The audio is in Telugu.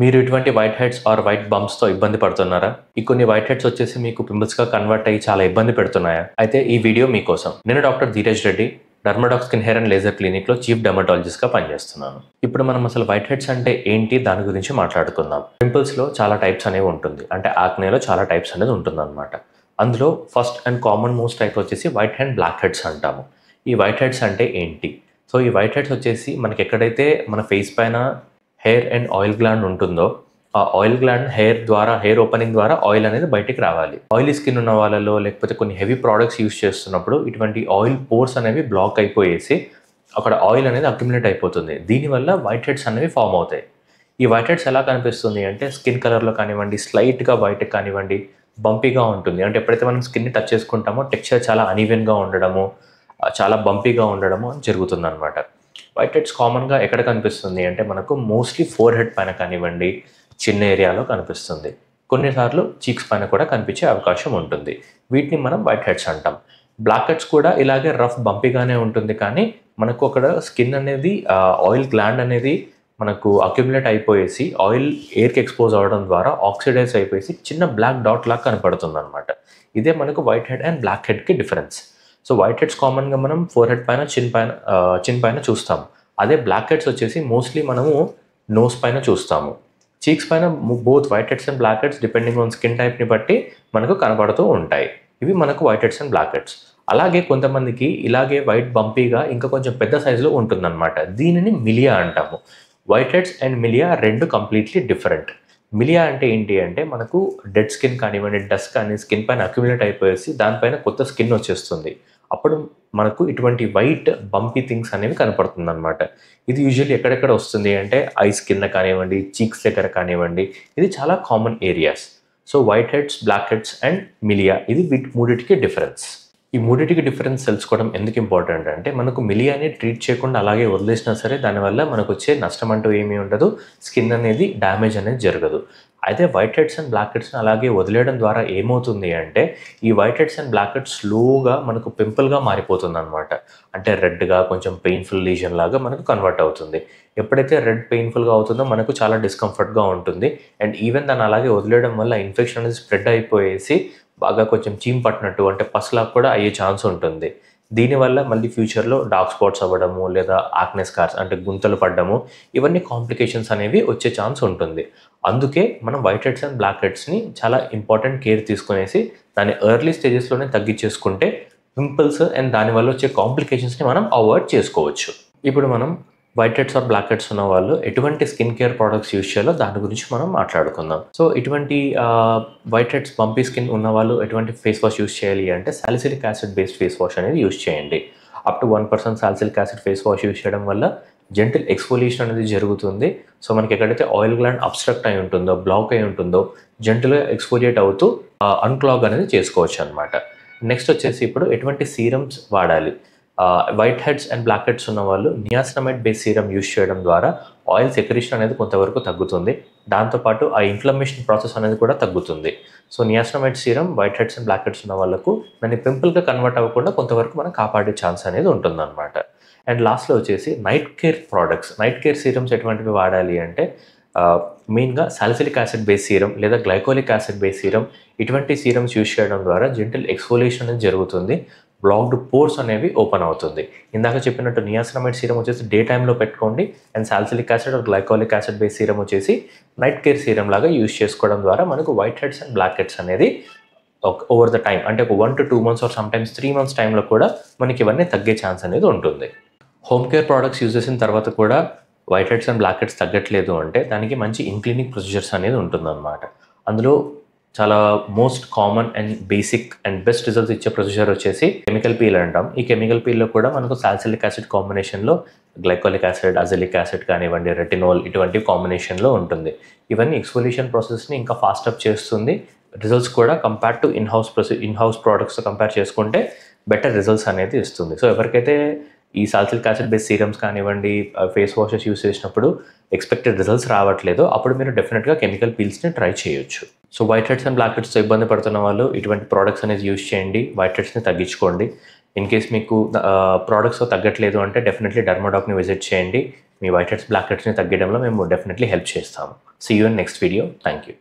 మీరు ఇటువంటి వైట్ హెడ్స్ ఆర్ వైట్ బంప్స్తో ఇబ్బంది పడుతున్నారా? ఈ కొన్ని వైట్ హెడ్స్ వచ్చేసి మీకు పింపుల్స్గా కన్వర్ట్ అయ్యి చాలా ఇబ్బంది పెడుతున్నాయా? అయితే ఈ వీడియో మీకోసం. నేను doctor Dheeraj Reddy, Dermadoc skin hair and laser క్లినిక్లో చీఫ్ డెర్మటాలజిస్ట్గా పనిచేస్తున్నాను. ఇప్పుడు మనం అసలు వైట్ హెడ్స్ అంటే ఏంటి, దాని గురించి మాట్లాడుకుందాం. పింపుల్స్లో చాలా టైప్స్ అనేవి ఉంటుంది, అంటే ఆక్నేలో చాలా టైప్స్ అనేది ఉంటుందన్నమాట. అందులో first and common most type వచ్చేసి వైట్ అండ్ బ్లాక్ హెడ్స్ అంటాము. ఈ వైట్ హెడ్స్ అంటే ఏంటి? సో ఈ వైట్ హెడ్స్ వచ్చేసి మనకి ఎక్కడైతే మన ఫేస్ పైన హెయిర్ అండ్ ఆయిల్ గ్లాండ్ ఉంటుందో, ఆ ఆయిల్ గ్లాండ్ హెయిర్ ఓపెనింగ్ ద్వారా ఆయిల్ అనేది బయటికి రావాలి. ఆయిలీ స్కిన్ ఉన్న వాళ్ళలో, లేకపోతే కొన్ని హెవీ ప్రోడక్ట్స్ యూస్ చేస్తున్నప్పుడు ఇటువంటి ఆయిల్ పోర్స్ అనేవి బ్లాక్ అయిపోయేసి అక్కడ ఆయిల్ అనేది అక్యుములేట్ అయిపోతుంది. దీనివల్ల వైట్ హెడ్స్ అనేవి ఫామ్ అవుతాయి. ఈ వైట్ హెడ్స్ ఎలా కనిపిస్తుంది అంటే స్కిన్ కలర్లో కానివ్వండి, స్లైట్గా వైట్ కానివ్వండి, బంపీగా ఉంటుంది. అంటే ఎప్పుడైతే మనం స్కిన్ని టచ్ చేసుకుంటామో టెక్స్చర్ చాలా అనీవెన్గా ఉండడము, చాలా బంపీగా ఉండడము జరుగుతుంది అనమాట. వైట్ హెడ్స్ కామన్గా ఎక్కడ కనిపిస్తుంది అంటే మనకు మోస్ట్లీ ఫోర్ హెడ్ పైన కానివ్వండి, చిన్న ఏరియాలో కనిపిస్తుంది. కొన్నిసార్లు చీక్స్ పైన కూడా కనిపించే అవకాశం ఉంటుంది. వీటిని మనం వైట్ హెడ్స్ అంటాం. బ్లాక్ హెడ్స్ కూడా ఇలాగే రఫ్ బంపీగానే ఉంటుంది, కానీ మనకు అక్కడ స్కిన్ అనేది ఆయిల్ గ్లాండ్ అనేది మనకు అక్యుములేట్ అయిపోయేసి ఆయిల్ ఎయిర్కి ఎక్స్పోజ్ అవ్వడం ద్వారా ఆక్సిడైజ్ అయిపోయేసి చిన్న బ్లాక్ డాట్ లాగా కనపడుతుంది అనమాట. ఇదే మనకు వైట్ హెడ్ అండ్ బ్లాక్ హెడ్కి డిఫరెన్స్. సో వైట్ హెడ్స్ కామన్గా మనం ఫోర్ హెడ్ పైన, చిన్ పైన చూస్తాం. అదే బ్లాక్ హెడ్స్ వచ్చేసి మోస్ట్లీ మనము నోస్ పైన చూస్తాము. చీక్స్ పైన both white heads and black heads depending on skin టైప్ని బట్టి మనకు కనబడుతూ ఉంటాయి. ఇవి మనకు white heads and black heads. అలాగే కొంతమందికి ఇలాగే వైట్ బంపీగా ఇంకా కొంచెం పెద్ద సైజులో ఉంటుందన్నమాట. దీనిని మిలియా అంటాము. వైట్ హెడ్స్ అండ్ మిలియా రెండు కంప్లీట్లీ డిఫరెంట్. మిలియా అంటే ఏంటి అంటే మనకు డెడ్ స్కిన్ కానివ్వండి, డస్ట్ కానీ స్కిన్ పైన అక్యుములేట్ అయిపోయేసి దానిపైన కొత్త స్కిన్ వచ్చేస్తుంది. అప్పుడు మనకు ఇటువంటి వైట్ బంపీ థింగ్స్ అనేవి కనపడుతుంది అనమాట. ఇది యూజువల్లీ ఎక్కడెక్కడ వస్తుంది అంటే ఐస్ కింద కానివ్వండి, చీక్స్ దగ్గర కానివ్వండి. ఇది చాలా common areas. So white heads, blackheads and milia, ఇది మూడిటికి డిఫరెన్స్. ఈ మూడిటికి డిఫరెన్స్ తెలుసుకోవడం ఎందుకు ఇంపార్టెంట్ అంటే మనకు మిలియాని ట్రీట్ చేయకుండా అలాగే వదిలేసినా సరే దానివల్ల మనకు వచ్చే నష్టం అంటూ ఏమీ ఉండదు, స్కిన్ అనేది డ్యామేజ్ అనేది జరగదు. అయితే వైట్ హెడ్స్ అండ్ బ్లాక్ హెడ్స్ని అలాగే వదిలేయడం ద్వారా ఏమవుతుంది అంటే ఈ white heads and black heads స్లోగా మనకు పింపుల్గా మారిపోతుంది అనమాట. అంటే రెడ్గా కొంచెం పెయిన్ఫుల్ లీజన్ లాగా మనకు కన్వర్ట్ అవుతుంది. ఎప్పుడైతే రెడ్ పెయిన్ఫుల్గా అవుతుందో మనకు చాలా డిస్కంఫర్ట్గా ఉంటుంది. అండ్ ఈవెన్ దాన్ని అలాగే వదిలేయడం వల్ల ఇన్ఫెక్షన్ అనేది స్ప్రెడ్ అయిపోయేసి బాగా కొంచెం చీమ్ పట్టినట్టు, అంటే పసులాగా కూడా అయ్యే ఛాన్స్ ఉంటుంది. దీనివల్ల మళ్ళీ ఫ్యూచర్లో డార్క్ స్పాట్స్ అవ్వడము, లేదా ఆక్నే స్కార్స్ అంటే గుంతలు పడ్డము, ఇవన్నీ కాంప్లికేషన్స్ అనేవి వచ్చే ఛాన్స్ ఉంటుంది. అందుకే మనం వైట్ హెడ్స్ అండ్ బ్లాక్ హెడ్స్ని చాలా ఇంపార్టెంట్ కేర్ తీసుకునేసి దాన్ని ఎర్లీ స్టేజెస్లోనే తగ్గించేసుకుంటే పింపుల్స్ అండ్ దానివల్ల వచ్చే కాంప్లికేషన్స్ని మనం అవాయిడ్ చేసుకోవచ్చు. ఇప్పుడు మనం whiteheads or blackheads ఉన్న వాళ్ళు ఎటువంటి స్కిన్ కేర్ ప్రోడక్ట్స్ యూజ్ చేయాలో దాని గురించి మనం మాట్లాడుకుందాం. సో ఇటువంటి వైట్ హెడ్స్, బంపీ స్కిన్ ఉన్న వాళ్ళు ఎటువంటి ఫేస్ వాష్ యూజ్ చేయాలి అంటే salicylic acid based face wash అనేది యూజ్ చేయండి. Up to 1% salicylic acid face wash use చేయడం వల్ల జెంటిల్ ఎక్స్ఫోలియేషన్ అనేది జరుగుతుంది. సో మనకి ఎక్కడైతే ఆయిల్ గ్లాండ్ అబ్స్ట్రక్ట్ అయి ఉంటుందో, బ్లాక్ అయి ఉంటుందో జెంటిల్గా ఎక్స్ఫోలియేట్ అవుతూ అన్క్లాగ్ అనేది చేసుకోవచ్చు అనమాట. నెక్స్ట్ వచ్చేసి ఇప్పుడు ఎటువంటి సీరమ్స్ వాడాలి. White heads and black heads ఉన్న వాళ్ళు నియాసినమైడ్ బేస్ సీరం యూజ్ చేయడం ద్వారా ఆయిల్ సెక్రేషన్ అనేది కొంతవరకు తగ్గుతుంది. దాంతోపాటు ఆ ఇన్ఫ్లమేషన్ ప్రాసెస్ అనేది కూడా తగ్గుతుంది. So niacinamide serum white heads and black heads ఉన్న వాళ్ళకు దాన్ని పింపుల్గా కన్వర్ట్ అవ్వకుండా కొంతవరకు మనం కాపాడే ఛాన్స్ అనేది ఉంటుందన్నమాట. అండ్ లాస్ట్లో వచ్చేసి night care products, night care serums ఎటువంటివి వాడాలి అంటే మెయిన్గా సాలిసిలిక్ యాసిడ్ బేస్ సీరం లేదా గ్లైకోలిక్ యాసిడ్ బేస్ సీరం, ఇటువంటి సీరమ్స్ యూజ్ చేయడం ద్వారా జెంటిల్ ఎక్స్ఫోలియేషన్ అనేది జరుగుతుంది. బ్లాక్డ్ పోర్స్ అనేవి ఓపెన్ అవుతుంది. ఇందాక చెప్పినట్టు నియాసినమైడ్ సీరం వచ్చేసి డే టైంలో పెట్టుకోండి. And salicylic acid glycolic acid base serum వచ్చేసి నైట్ కేర్ సీరం లాగా యూజ్ చేసుకోవడం ద్వారా మనకు white heads and black heads అనేది ఓవర్ ద టైం, అంటే ఒక 1 to 2 months or sometimes 3 months టైంలో కూడా మనకి ఇవన్నీ తగ్గే ఛాన్స్ అనేది ఉంటుంది. హోమ్ కేర్ ప్రోడక్ట్స్ యూజ్ చేసిన తర్వాత కూడా white heads and black heads తగ్గట్లేదు అంటే దానికి మంచి ఇన్క్లినిక్ ప్రొసీజర్స్ అనేది ఉంటుందన్నమాట. అందులో చాలా most common and basic and best results ఇచ్చే ప్రొసీజర్ వచ్చేసి కెమికల్ పీల్ అంటాం. ఈ కెమికల్ పీల్లో కూడా మనకు సాలిసిలిక్ యాసిడ్ కాంబినేషన్లో గ్లైకోలిక్ యాసిడ్, అజలిక్ యాసిడ్ కానివ్వండి, రెటినోల్, ఇటువంటి కాంబినేషన్లో ఉంటుంది. ఇవన్నీ ఎక్స్ఫోలియేషన్ ప్రాసెస్ని ఇంకా ఫాస్టప్ చేస్తుంది. రిజల్ట్స్ కూడా కంపేర్ టు ఇన్హౌస్ ప్రోడక్ట్స్తో కంపేర్ చేసుకుంటే బెటర్ రిజల్ట్స్ అనేది ఇస్తుంది. సో ఎవరికైతే ఈ సాలిసిలిక్ యాసిడ్ బేస్ సీరమ్స్ కానివ్వండి, ఫేస్ వాషెస్ యూస్ చేసినప్పుడు ఎక్స్పెక్టెడ్ రిజల్ట్స్ రావట్లేదు, అప్పుడు మీరు డెఫినెట్గా కెమికల్ పీల్స్ని ట్రై చేయొచ్చు. So white heads and black హెడ్స్తో ఇబ్బంది పడుతున్న వాళ్ళు ఇటువంటి ప్రోడక్ట్స్ అనేది యూజ్ చేయండి, వైట్ హెడ్స్ని తగ్గించుకోండి. ఇన్ కేస్ మీకు ప్రోడక్ట్స్తో తగ్గట్లేదు అంటే డెఫినెట్లీ డర్మడాక్ని విజిట్ చేయండి. మీ వైట్ హెడ్స్ బ్లాక్ హెడ్స్ని తగ్గడంలో మేము డెఫినెట్లీ హెల్ప్ చేస్తాము. See you in next video. Thank you.